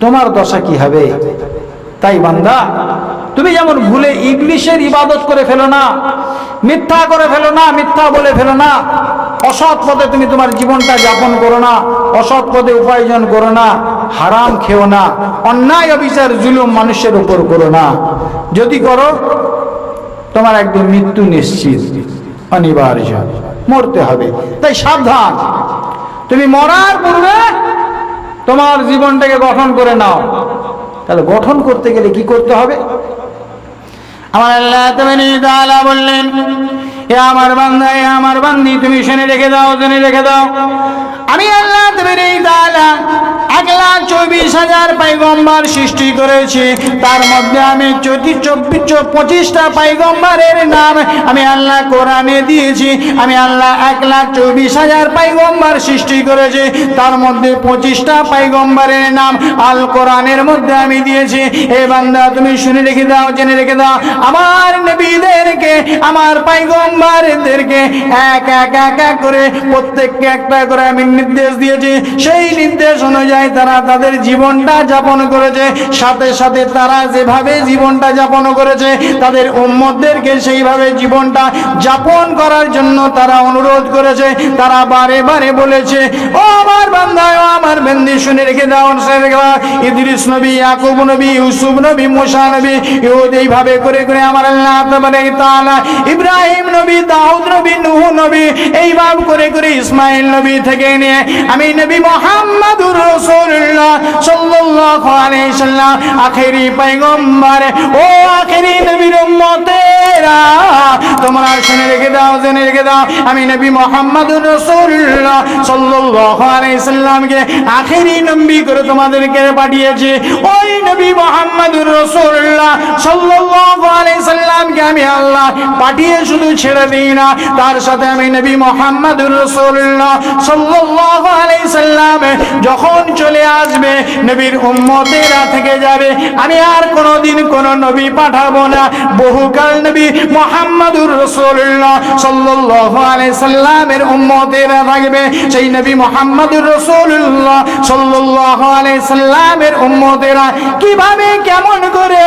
তোমার দশা কি হবে? তাই বান্দা, তুমি যেমন ভুলে ইবলিশের ইবাদত করে ফেলো না, মিথ্যা করে ফেলো না, মিথ্যা বলে ফেলো না, অসৎ পথে তুমি তোমার জীবনটা যাপন করো না, অসৎ পথে উপার্জন করো না, হারাম খেও না, অন্যায় অবিচার জুলুম মানুষের উপর করো না। যদি করো তোমার একদিন মৃত্যু নিশ্চিত, অনিবার্য, মরতে হবে। তাই সাবধান, তুমি মরার পূর্বে তোমার জীবনটাকে গঠন করে নাও। তাহলে গঠন করতে গেলে কি করতে হবে? আমার আল্লাহ তাআলা বললেন, হে আমার বান্দা, হে আমার বান্দি, তুমি শুনে রেখে দাও, জেনে রেখে দাও, আমি আল্লাহ তাআলা 1,24,000 পয়গম্বর সৃষ্টি করেছি। তার মধ্যে আমি 25টা পয়গম্বরের নাম আমি আল্লাহ কোরআনে দিয়েছি। আমি আল্লাহ 1,24,000 পয়গম্বর সৃষ্টি করেছি, তার মধ্যে 25টা পয়গম্বরের নাম আল কোরআনের মধ্যে আমি দিয়েছি। হে বান্দা, তুমি শুনে রেখে দাও, জেনে রেখে দাও, আমার নবীদেরকে, আমার পয়গম্বরদেরকে এক এক করে প্রত্যেককে একটা করে আমি নির্দেশ দিয়েছি। সেই নির্দেশ অনুযায়ী তারা তাদের জীবনটা যাপন করেছে। সাথে সাথে তারা যেভাবে জীবনটা যাপন করেছে, তাদের উম্মতদেরকে সেইভাবে জীবনটা যাপন করার জন্য তারা অনুরোধ করেছে। তারা বারে বারে বলেছে, ও আমার বান্দা, ও আমার বান্দি, শুনে রেখে দাও, ইদ্রিস নবী, ইয়াকুব নবী, ইউসুফ নবী, মুসা নবী, এইভাবে করে করে আমার আল্লাহ তাআলা ইব্রাহিম নবী, দাউদ নবী, নূহ নবী, এইভাবে করে করে ইসমাইল নবী থেকে নিয়ে আমি নবী মুহাম্মদুর রাসূলুল্লাহ সাল্লাল্লাহু আলাইহি সাল্লাম আখেরি পয়গম্বর, ও আখেরি নবীর উম্মতেরা, তোমরা শুনে রেখে দাও, জেনে রেখে দাও, আমি নবী মুহাম্মদুর রাসূলুল্লাহ সাল্লাল্লাহু আলাইহি সাল্লামকে আখেরি নবী করে তোমাদেরকে পাঠিয়েছি। ওই নবী মুহাম্মদুর রাসূলুল্লাহ সাল্লাল্লাহু আলাইহি সাল্লামকে আমি আল্লাহ পাঠিয়ে শুধু ছেড়ে দিই না, তার সাথে আমি নবী মুহাম্মদুর রাসূলুল্লাহ সাল্লাল্লাহু আলাইহি সাল্লাম যখন চলে আসবে, নবীর উম্মতেরা থেকে যাবে, আমি আর কোনোদিন কোন নবী পাঠাবো না। বহুকাল নবী মুহাম্মদুর রাসূলুল্লাহ সাল্লাল্লাহু আলাইহি সাল্লামের উম্মতেরা থাকবে। সেই নবী মুহাম্মদুর রাসূলুল্লাহ সাল্লাল্লাহু আলাইহি সাল্লামের উম্মতেরা কিভাবে, কেমন করে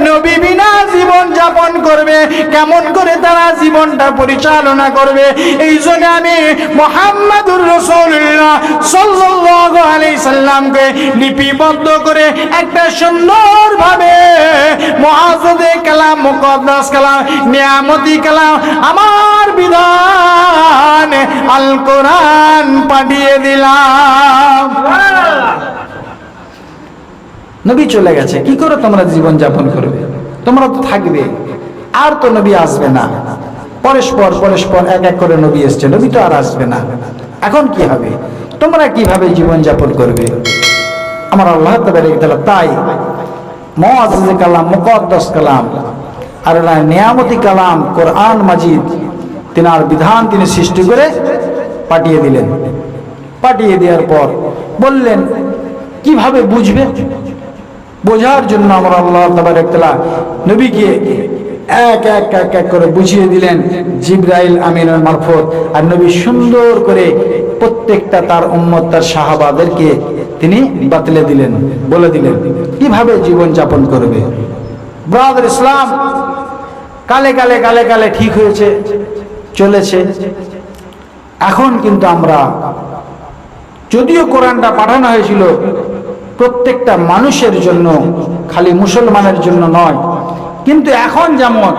নবী বিনা জীবন যাপন করবে, কেমন করে তারা জীবনটা পরিচালনা করবে, এই জন্য আমি মুহাম্মদুর রাসূলুল্লাহ সাল্লাল্লাহু আলাইহি সাল্লামকে লিপিবদ্ধ করে একটা সুন্দরভাবে মুআজ্জাজে কালাম, মুকদ্দাস কালাম, নিয়ামতি কালাম, আমার বিধান আল কোরআন পাঠিয়ে দিলাম। নবী চলে গেছে, কি করে তোমরা জীবন যাপন করবে? তোমরা তো থাকবে, আর তো নবী আসবে না। পরস্পর এক এক করে নবী এসছে, নবী তো আর আসবে না। এখন কি হবে? তোমরা কিভাবে জীবন যাপন করবে? আমার আল্লাহ তাআলা তাই মুআজ্জাজে কালাম, মুকদ্দাস কালাম আর নিয়ামতি কালাম কোরআন মাজিদ, তিনার বিধান তিনি সৃষ্টি করে পাঠিয়ে দিলেন। পাঠিয়ে দেওয়ার পর বললেন কিভাবে বুঝবে? বোঝার জন্য আমার আল্লাহ তাআলা নবীকে এক এক করে বুঝিয়ে দিলেন জিবরাইল আমিনের মারফত। আর নবী সুন্দর করে প্রত্যেকটা তার উম্মত, তার সাহাবাদেরকে তিনি বাতলে দিলেন, বলে দিলেন কিভাবে জীবন যাপন করবে। ব্রাদার ইসলাম, কালে কালে কালে কালে ঠিক হয়েছে, চলেছে। এখন কিন্তু আমরা, যদিও কোরআনটা পাঠানো হয়েছিল প্রত্যেকটা মানুষের জন্য, খালি মুসলমানের জন্য নয়, কিন্তু এখন যেমন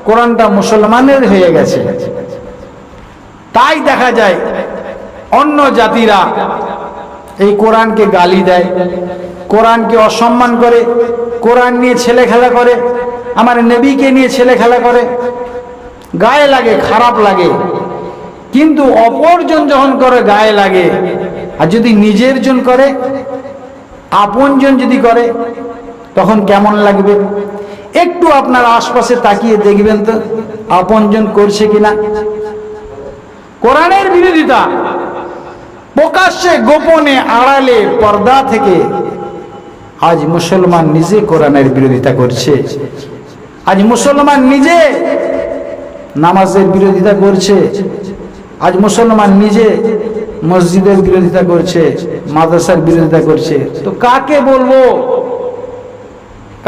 কোরআনটা মুসলমানের হয়ে গেছে, তাই দেখা যায় অন্য জাতিরা এই কোরআনকে গালি দেয়, কোরআনকে অসম্মান করে, কোরআন নিয়ে ছেলে খেলা করে, আমার নবীকে নিয়ে ছেলে খেলা করে। গায়ে লাগে, খারাপ লাগে, কিন্তু অপরজন যখন করে গায়ে লাগে। আর যদি নিজের জন করে, আপনজন যদি করে, তখন কেমন লাগবে? একটু আপনার আশপাশে তাকিয়ে দেখবেন তো আপনজন করছে কিনা। কোরআনের বিরোধিতা প্রকাশ্যে, গোপনে, আড়ালে, পর্দা থেকে আজ মুসলমান নিজে কোরআনের বিরোধিতা করছে। আজ মুসলমান নিজে নামাজের বিরোধিতা করছে। আজ মুসলমান নিজে মসজিদের বিরোধিতা করছে, মাদ্রাসার বিরোধিতা করছে, তো কাকে বলবো,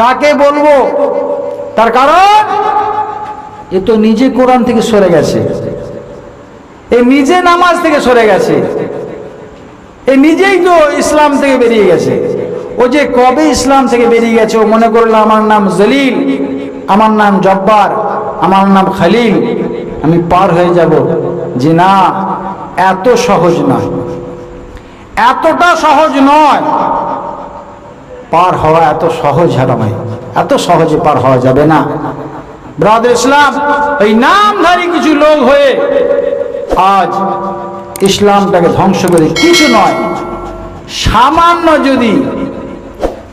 কাকে বলবো? তার কারণ এ তো নিজে কোরআন থেকে সরে গেছে, এ নিজে নামাজ থেকে সরে গেছে, এ নিজেই তো ইসলাম থেকে বেরিয়ে গেছে। ও যে কবে ইসলাম থেকে বেরিয়ে গেছে, ও মনে করলো আমার নাম জলিল, আমার নাম জব্বার, আমার নাম খালিল, আমি পার হয়ে যাব। যে না, এত সহজ নয়, এতটা সহজ নয়। পার হওয়া এত সহজ হারামাই, এত সহজে পার হওয়া যাবে না। ব্রাদার ইসলাম, এই নামধারী কিছু লোক হয়ে আজ ইসলামটাকে ধ্বংস করে কিছু নয়, সামান্য যদি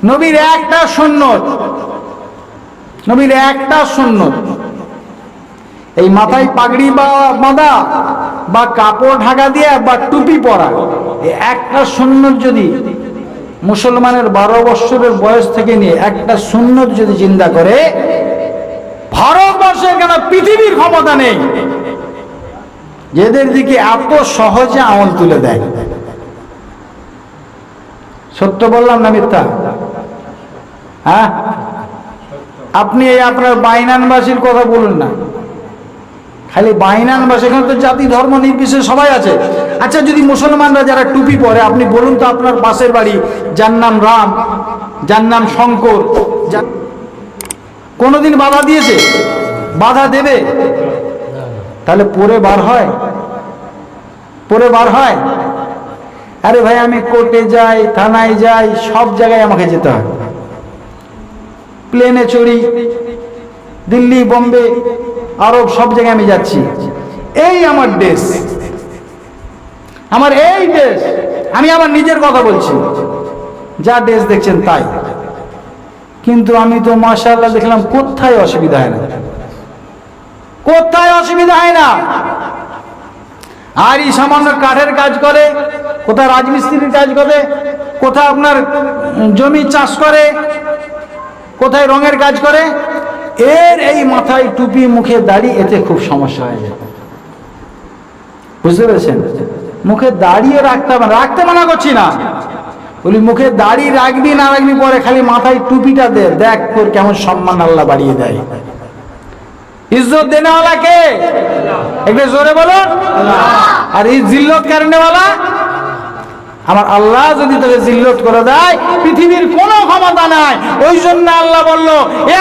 নবীর একটা সুন্নত, নবীর একটা সুন্নত, এই মাথায় পাগড়ি বা বাঁধা বা কাপড় ঢাকা দিয়ে বা টুপি পরা, এই একটা সুন্নত যদি মুসলমানের 12 বছরের বয়স থেকে নিয়ে একটা সুন্নত যদি চিন্তা করে, ভারতবর্ষে কেন পৃথিবীর ক্ষমতা নেই যেদের দিকে এত সহজে আঙুল তুলে দেয়। সত্য বললাম না মিথ্যা? হ্যাঁ, আপনি এই আপনার বাইনানবাসীর কথা বলুন না, খালি বাইনানবাসী, এখানে তো জাতি ধর্ম নির্বিশেষে সবাই আছে। আচ্ছা, যদি মুসলমানরা যারা টুপি পরে, আপনি বলুন তো আপনার পাশের বাড়ি যার নাম রাম, যার নাম শঙ্কর, কোনোদিন বাধা দিয়েছে? বাধা দেবে? তাহলে পরে বার হয়, পরে বার হয়? আরে ভাই, আমি কোর্টে যাই, থানায় যাই, সব জায়গায় আমাকে যেতে হয়, প্লেনে চড়ি, দিল্লি, বোম্বে, আরব, সব জায়গায় আমি যাচ্ছি। এই আমার দেশ, আমার এই দেশ, আমি আমার নিজের কথা বলছি, যা দেশ দেখছেন তাই। কিন্তু আমি তো মাশাআল্লাহ দেখলাম কোথায় অসুবিধা হয় না, কোথায় অসুবিধা হয় না। আর এই সামান্য কাঠের কাজ করে, কোথায় রাজমিস্ত্রির কাজ করে, কোথায় আপনার জমি চাষ করে, কোথায় রঙের কাজ করে, এর এই মাথায় টুপি, মুখে দাড়ি, এতে খুব সমস্যা হয়ে যায়। বুঝতে পেরেছেন? মুখে দাড়িও রাখতে মানা করছি না, বলি মুখে দাড়ি রাখবি না রাখবি পরে, খালি মাথায় টুপিটা দে, দেখ তোর কেমন সম্মান আল্লাহ বাড়িয়ে দেয়। ইজ্জত দেনেওয়ালা কে? একটু জোরে বলো। আর এই জিল্লত কারণেওয়ালা আমার আল্লাহ। যদি তোকে জিল্লত করে দেয়, পৃথিবীর কোনো ক্ষমতা নাই। ওই জন্য আল্লাহ বলল, এ